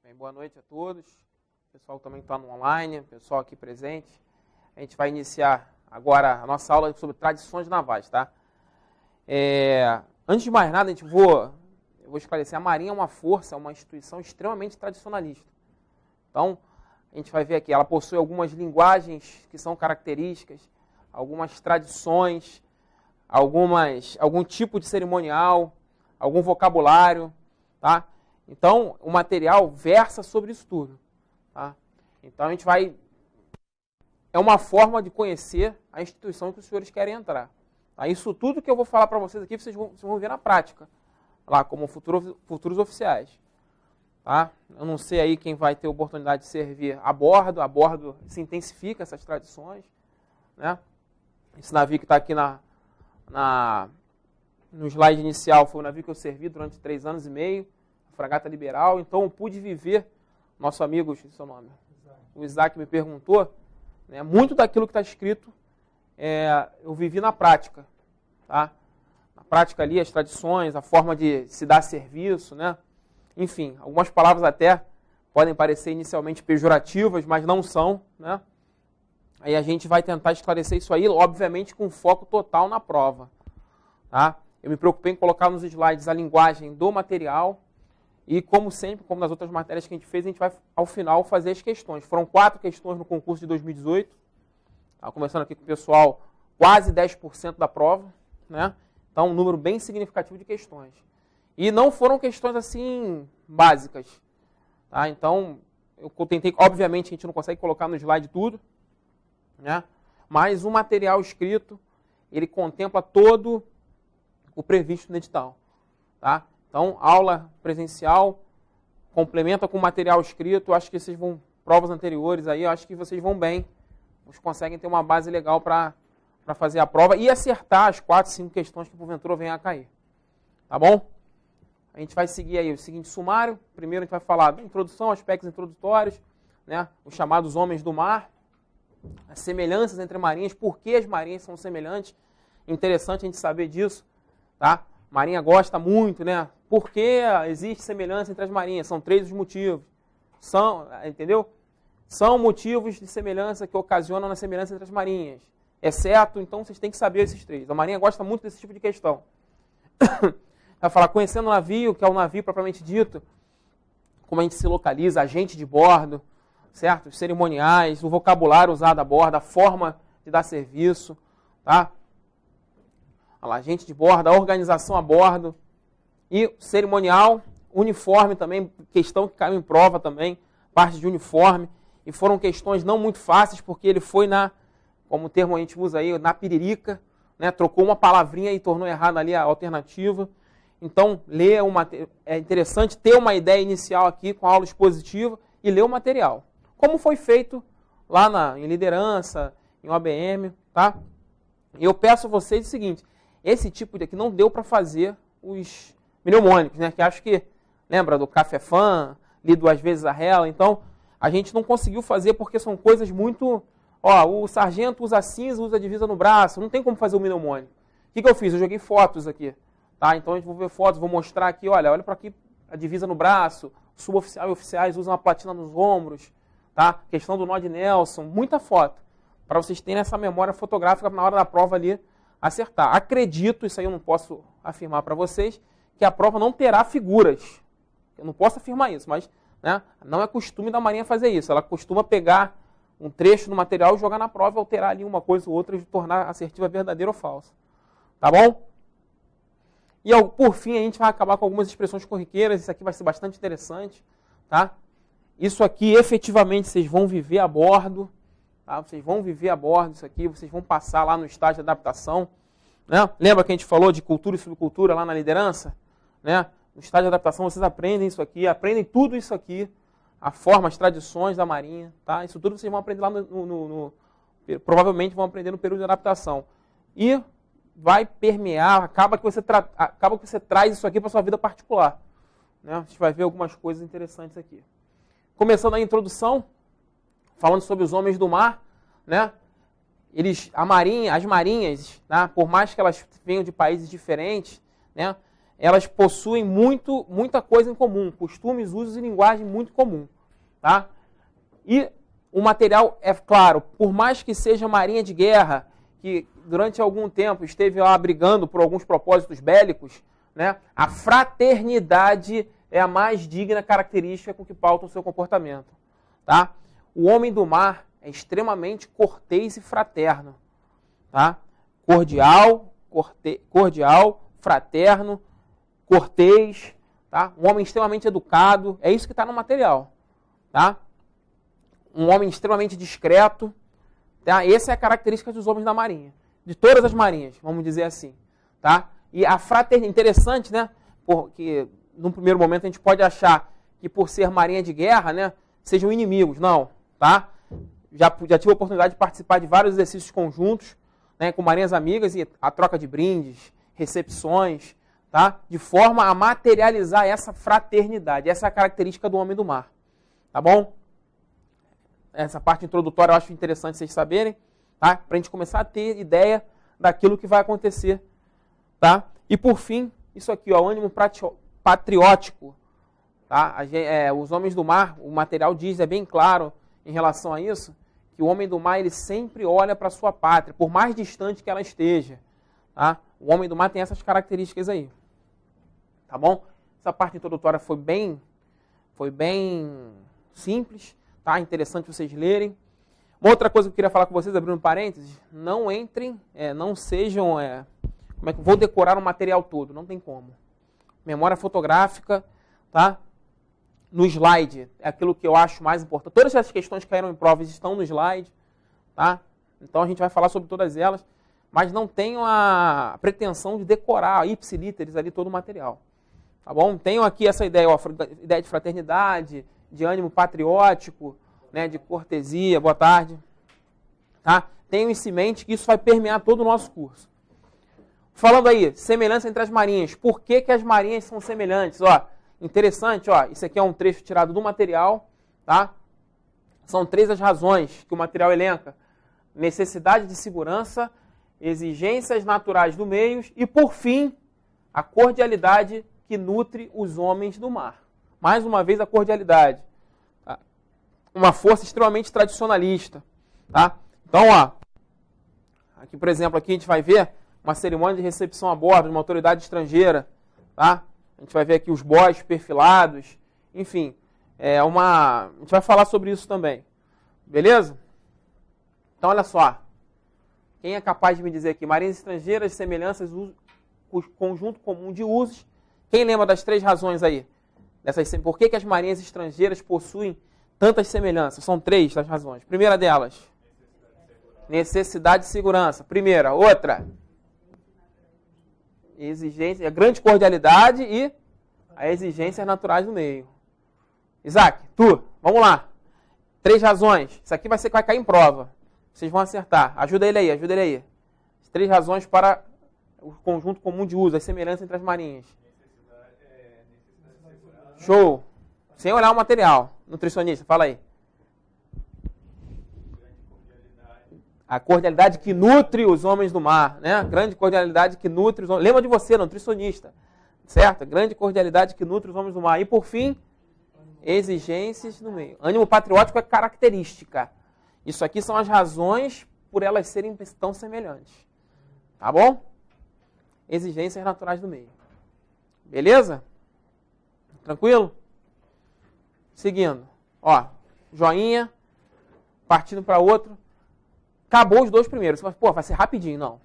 Bem, boa noite a todos. O pessoal também está no online, o pessoal aqui presente. A gente vai iniciar agora a nossa aula sobre tradições navais, tá? Antes de mais nada, eu vou esclarecer. A Marinha é uma força, é uma instituição extremamente tradicionalista. Então, a gente vai ver aqui, ela possui algumas linguagens que são características, algumas tradições, algum tipo de cerimonial, algum vocabulário, tá? Então, o material versa sobre isso tudo, tá? Então, a gente vai... É uma forma de conhecer a instituição que os senhores querem entrar. Tá? Isso tudo que eu vou falar para vocês aqui, vocês vão ver na prática, lá como futuros oficiais. Tá? Eu não sei aí quem vai ter oportunidade de servir a bordo se intensifica essas tradições. Né? Esse navio que está aqui no slide inicial foi o navio que eu servi durante 3 anos e meio, a Fragata Liberal. Então eu pude viver, nosso amigo, esqueci o seu nome, o Isaac me perguntou, né, muito daquilo que está escrito eu vivi na prática. Tá? Na prática ali, as tradições, a forma de se dar serviço, né? Enfim, algumas palavras até podem parecer inicialmente pejorativas, mas não são, né? Aí a gente vai tentar esclarecer isso aí, obviamente com foco total na prova. Tá? Eu me preocupei em colocar nos slides a linguagem do material e, como sempre, como nas outras matérias que a gente fez, a gente vai, ao final, fazer as questões. Foram 4 questões no concurso de 2018. Tá? Começando aqui com o pessoal, quase 10% da prova, né? Então, um número bem significativo de questões. E não foram questões assim básicas. Tá? Então, eu tentei, obviamente a gente não consegue colocar no slide tudo, né? Mas o material escrito, ele contempla todo o previsto no edital. Tá? Então, aula presencial, complementa com material escrito, eu acho que vocês vão, provas anteriores aí, eu acho que vocês vão bem, vocês conseguem ter uma base legal para fazer a prova e acertar as 4, 5 questões que porventura venham a cair. Tá bom? A gente vai seguir aí o seguinte sumário. Primeiro a gente vai falar da introdução, aspectos introdutórios, né? Os chamados homens do mar, as semelhanças entre marinhas, por que as marinhas são semelhantes. Interessante a gente saber disso. Tá? Marinha gosta muito, né? Por que existe semelhança entre as marinhas? São 3 os motivos. Entendeu? São motivos de semelhança que ocasionam a semelhança entre as marinhas. Exceto, então vocês têm que saber esses 3. A Marinha gosta muito desse tipo de questão. Vai falar, conhecendo o navio, que é o navio propriamente dito, como a gente se localiza, a gente de bordo, certo? Os cerimoniais, o vocabulário usado a bordo, a forma de dar serviço, tá? Olha lá, gente de bordo, a organização a bordo, e cerimonial, uniforme também, questão que caiu em prova também, parte de uniforme, e foram questões não muito fáceis, porque ele foi como o termo a gente usa aí, na piririca, né? Trocou uma palavrinha e tornou errada ali a alternativa. Então, é interessante ter uma ideia inicial aqui com a aula expositiva e ler o material. Como foi feito lá em liderança, em OBM, tá? E eu peço a vocês o seguinte, esse tipo de aqui não deu para fazer os mnemônicos, né? Que acho que, lembra do café fã, li 2 vezes a rela, então a gente não conseguiu fazer porque são coisas muito... o sargento usa cinza, usa a divisa no braço, não tem como fazer o mnemônico. O que eu fiz? Eu joguei fotos aqui. Tá? Então a gente vai ver fotos, vou mostrar aqui, olha para aqui a divisa no braço, suboficial e oficiais usam a platina nos ombros, tá? Questão do nó de Nelson, muita foto, para vocês terem essa memória fotográfica na hora da prova ali acertar. Acredito, isso aí eu não posso afirmar para vocês, que a prova não terá figuras. Eu não posso afirmar isso, mas né, não é costume da Marinha fazer isso. Ela costuma pegar um trecho do material, jogar na prova e alterar ali uma coisa ou outra e tornar a assertiva verdadeira ou falsa. Tá bom? E por fim a gente vai acabar com algumas expressões corriqueiras, isso aqui vai ser bastante interessante. Tá? Isso aqui efetivamente vocês vão viver a bordo, tá? Vocês vão viver a bordo isso aqui, vocês vão passar lá no estágio de adaptação. Né? Lembra que a gente falou de cultura e subcultura lá na liderança? Né? No estágio de adaptação vocês aprendem isso aqui, aprendem tudo isso aqui, a forma, as tradições da Marinha, tá? Isso tudo vocês vão aprender lá provavelmente vão aprender no período de adaptação. E vai permear, acaba que você traz isso aqui para a sua vida particular. Né? A gente vai ver algumas coisas interessantes aqui. Começando a introdução, falando sobre os homens do mar, né? as marinhas, né, por mais que elas venham de países diferentes, né, elas possuem muita coisa em comum, costumes, usos e linguagem muito comum. Tá? E o material, é claro, por mais que seja marinha de guerra, que durante algum tempo esteve lá brigando por alguns propósitos bélicos, né, a fraternidade é a mais digna característica com que pauta o seu comportamento. Tá? O homem do mar é extremamente cortês e fraterno. Tá? Cordial, fraterno, cortês. Tá? Um homem extremamente educado. É isso que está no material. Tá? Um homem extremamente discreto. Tá? Essa é a característica dos homens da marinha. De todas as marinhas, vamos dizer assim. Tá? E a fraternidade, interessante, né? Porque num primeiro momento a gente pode achar que por ser marinha de guerra, né, sejam inimigos. Não, tá? Já tive a oportunidade de participar de vários exercícios conjuntos, né, com marinhas amigas e a troca de brindes, recepções, tá? De forma a materializar essa fraternidade. Essa é a característica do homem do mar. Tá bom? Essa parte introdutória eu acho interessante vocês saberem, tá? Para a gente começar a ter ideia daquilo que vai acontecer. Tá? E por fim, isso aqui, ó, o ânimo patriótico. Tá? Os homens do mar, o material diz, é bem claro em relação a isso, que o homem do mar ele sempre olha para a sua pátria, por mais distante que ela esteja. Tá? O homem do mar tem essas características aí. Tá bom? Essa parte introdutória foi bem simples, tá? Interessante vocês lerem. Uma outra coisa que eu queria falar com vocês, abrindo parênteses, não entrem, não sejam... Como é que vou decorar o material todo? Não tem como. Memória fotográfica, tá? No slide, é aquilo que eu acho mais importante. Todas as questões que caíram em provas estão no slide, tá? Então a gente vai falar sobre todas elas, mas não tenham a pretensão de decorar ipsiliteris ali todo o material. Tá bom? Tenham aqui essa ideia, ó, ideia de fraternidade, de ânimo patriótico, né, de cortesia, boa tarde. Tá? Tenham em mente que isso vai permear todo o nosso curso. Falando aí, semelhança entre as marinhas. Por que as marinhas são semelhantes? Ó, interessante, ó, isso aqui é um trecho tirado do material. Tá? São 3 as razões que o material elenca. Necessidade de segurança, exigências naturais do meio e, por fim, a cordialidade que nutre os homens do mar. Mais uma vez, a cordialidade. Tá? Uma força extremamente tradicionalista. Tá? Então, ó, aqui, por exemplo, aqui a gente vai ver uma cerimônia de recepção a bordo de uma autoridade estrangeira. Tá? A gente vai ver aqui os boys perfilados. Enfim, a gente vai falar sobre isso também. Beleza? Então, olha só. Quem é capaz de me dizer aqui? Marinhas estrangeiras, semelhanças, conjunto comum de usos. Quem lembra das 3 razões aí? Por que as marinhas estrangeiras possuem tantas semelhanças? São 3 as razões. Primeira delas, necessidade de segurança. Primeira. Outra, exigência, grande cordialidade e as exigências naturais do meio. Isaac, vamos lá. 3 razões. Isso aqui vai cair em prova. Vocês vão acertar. Ajuda ele aí. 3 razões para o conjunto comum de uso, as semelhanças entre as marinhas. Show. Sem olhar o material. Nutricionista, fala aí. A cordialidade que nutre os homens do mar, né? Grande cordialidade que nutre os homens. Lembra de você, nutricionista. Certo? Grande cordialidade que nutre os homens do mar. E por fim, exigências no meio. Ânimo patriótico é característica. Isso aqui são as razões por elas serem tão semelhantes. Tá bom? Exigências naturais do meio. Beleza? Tranquilo? Seguindo. Ó, joinha. Partindo para outro. Acabou os 2 primeiros. Você fala, vai ser rapidinho. Não.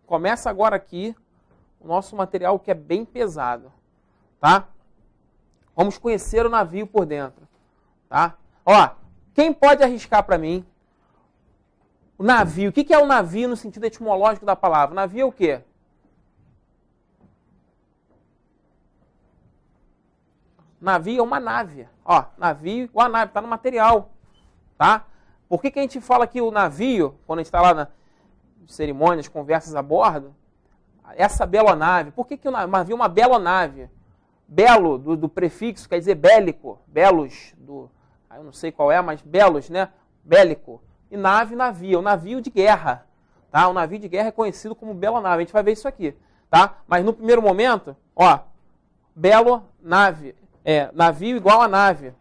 Começa agora aqui o nosso material que é bem pesado. Tá? Vamos conhecer o navio por dentro. Tá? Ó, quem pode arriscar para mim o navio? O que é o navio no sentido etimológico da palavra? O navio é o quê? Navio é uma nave. Ó, navio igual a nave, está no material. Tá? Por que a gente fala que o navio, quando a gente está lá nas cerimônias, conversas a bordo, essa belonave, por que o navio é uma belonave? Belo, do prefixo, quer dizer bélico. Belos, eu não sei qual é, mas belos, né? Bélico. e nave, navio. É um navio de guerra. Tá? O navio de guerra é conhecido como bela nave. A gente vai ver isso aqui. Tá? Mas no primeiro momento, ó, belo, nave. Navio igual a nave.